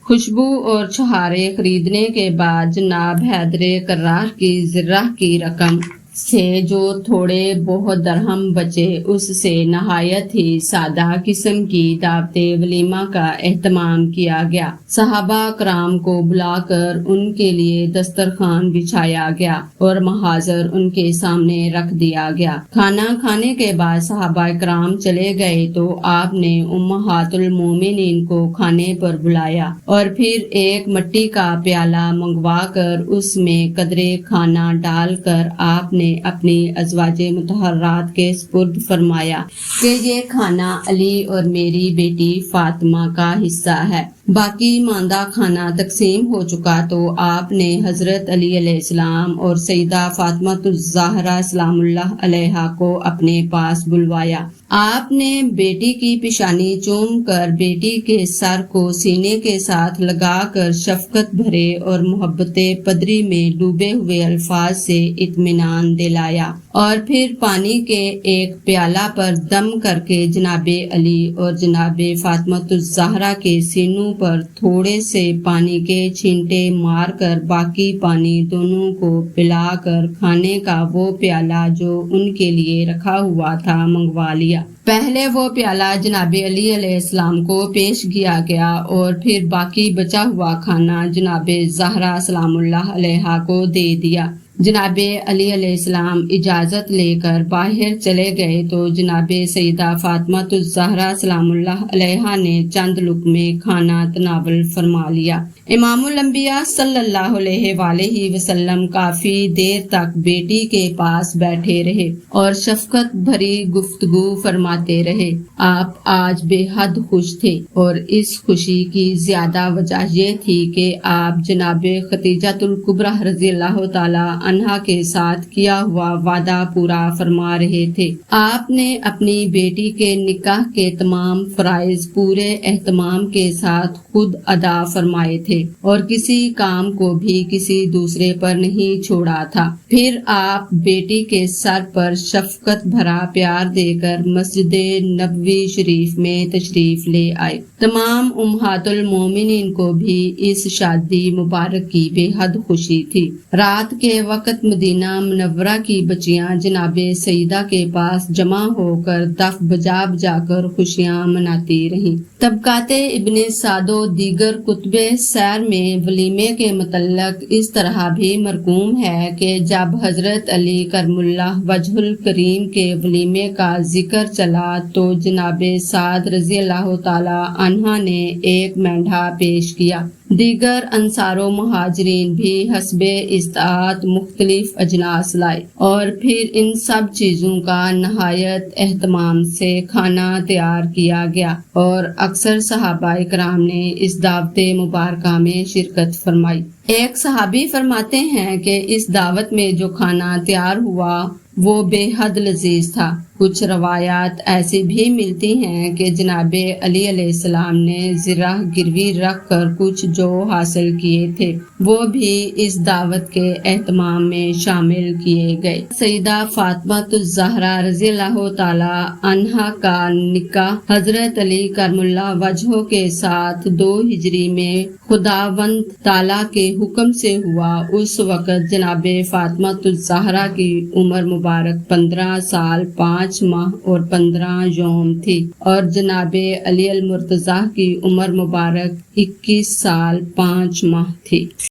خوشبو اور چھہارے خریدنے کے بعد جناب حیدر کرار کی زرہ کی رقم سے جو تھوڑے بہت درہم بچے اس سے نہایت ہی سادہ قسم کی دعوت ولیمہ کا اہتمام کیا گیا۔ صحابہ کرام کو بلا کر ان کے لیے دسترخوان بچھایا گیا اور محاذر ان کے سامنے رکھ دیا گیا۔ کھانا کھانے کے بعد صحابہ کرام چلے گئے تو آپ نے امہات المومنین کو کھانے پر بلایا اور پھر ایک مٹی کا پیالہ منگوا کر اس میں قدرے کھانا ڈال کر آپ نے اپنی ازواج مطہرات کے سپرد فرمایا کہ یہ کھانا علی اور میری بیٹی فاطمہ کا حصہ ہے۔ باقی ماندہ کھانا تقسیم ہو چکا تو آپ نے حضرت علی علیہ السلام اور سیدہ فاطمہ الزہرا سلام اللہ علیہا کو اپنے پاس بلوایا۔ آپ نے بیٹی کی پیشانی چوم کر بیٹی کے سر کو سینے کے ساتھ لگا کر شفقت بھرے اور محبت پدری میں ڈوبے ہوئے الفاظ سے اطمینان دلایا اور پھر پانی کے ایک پیالہ پر دم کر کے جناب علی اور جناب فاطمہ الزہرا کے سینوں پر تھوڑے سے پانی کے چھینٹے مار کر باقی پانی دونوں کو پلا کر کھانے کا وہ پیالہ جو ان کے لیے رکھا ہوا تھا منگوا لیا۔ پہلے وہ پیالہ جناب علی علیہ السلام کو پیش کیا گیا اور پھر باقی بچا ہوا کھانا جناب زہرا سلام اللہ علیہا کو دے دیا۔ جناب علی علیہ السلام اجازت لے کر باہر چلے گئے تو جناب سیدہ فاطمہ الزہرا سلام اللہ علیہا نے چند لقمے کھانا تناول فرما لیا۔ امام الانبیاء صلی اللہ علیہ وآلہ وسلم کافی دیر تک بیٹی کے پاس بیٹھے رہے اور شفقت بھری گفتگو فرماتے رہے۔ آپ آج بے حد خوش تھے اور اس خوشی کی زیادہ وجہ یہ تھی کہ آپ جناب خدیجہ الکبریٰ رضی اللہ تعالی عنہا کے ساتھ کیا ہوا وعدہ پورا فرما رہے تھے۔ آپ نے اپنی بیٹی کے نکاح کے تمام فرائض پورے اہتمام کے ساتھ خود ادا فرمائے تھے اور کسی کام کو بھی کسی دوسرے پر نہیں چھوڑا تھا۔ پھر آپ بیٹی کے سر پر شفقت بھرا پیار دے کر مسجد نبوی شریف میں تشریف لے آئے۔ تمام امہات المومنین کو بھی اس شادی مبارک کی بے حد خوشی تھی۔ رات کے وقت مدینہ منورہ کی بچیاں جناب سیدہ کے پاس جمع ہو کر دف بجا بجا کر خوشیاں مناتی رہیں۔ طبقات ابن سعد و دیگر کتب سیر میں ولیمے کے متعلق اس طرح بھی مرقوم ہے کہ جب حضرت علی کرم اللہ وجہ الکریم کے ولیمے کا ذکر چلا تو جناب سعد رضی اللہ تعالی عنہ نے ایک مینڈھا پیش کیا۔ دیگر انصار و مہاجرین بھی حسب استطاعت مختلف اجناس لائے اور پھر ان سب چیزوں کا نہایت اہتمام سے کھانا تیار کیا گیا اور اکثر صحابہ کرام نے اس دعوت مبارکہ میں شرکت فرمائی۔ ایک صحابی فرماتے ہیں کہ اس دعوت میں جو کھانا تیار ہوا وہ بے حد لذیذ تھا۔ کچھ روایات ایسی بھی ملتی ہیں کہ جناب علی علیہ السلام نے زرہ گروی رکھ کر کچھ جو حاصل کیے تھے وہ بھی اس دعوت کے اہتمام میں شامل کیے گئے۔ سیدہ فاطمہ الزہرا رضی اللہ تعالی عنہا کا نکاح حضرت علی کرم اللہ وجہہ کے ساتھ 2 ہجری میں خداوند تعالی کے حکم سے ہوا۔ اس وقت جناب فاطمہ الزہرا کی عمر مبارک 15 سال 5 ماہ اور 15 یوم تھی اور جناب علی المرتضیٰ کی عمر مبارک 21 سال 5 ماہ تھی۔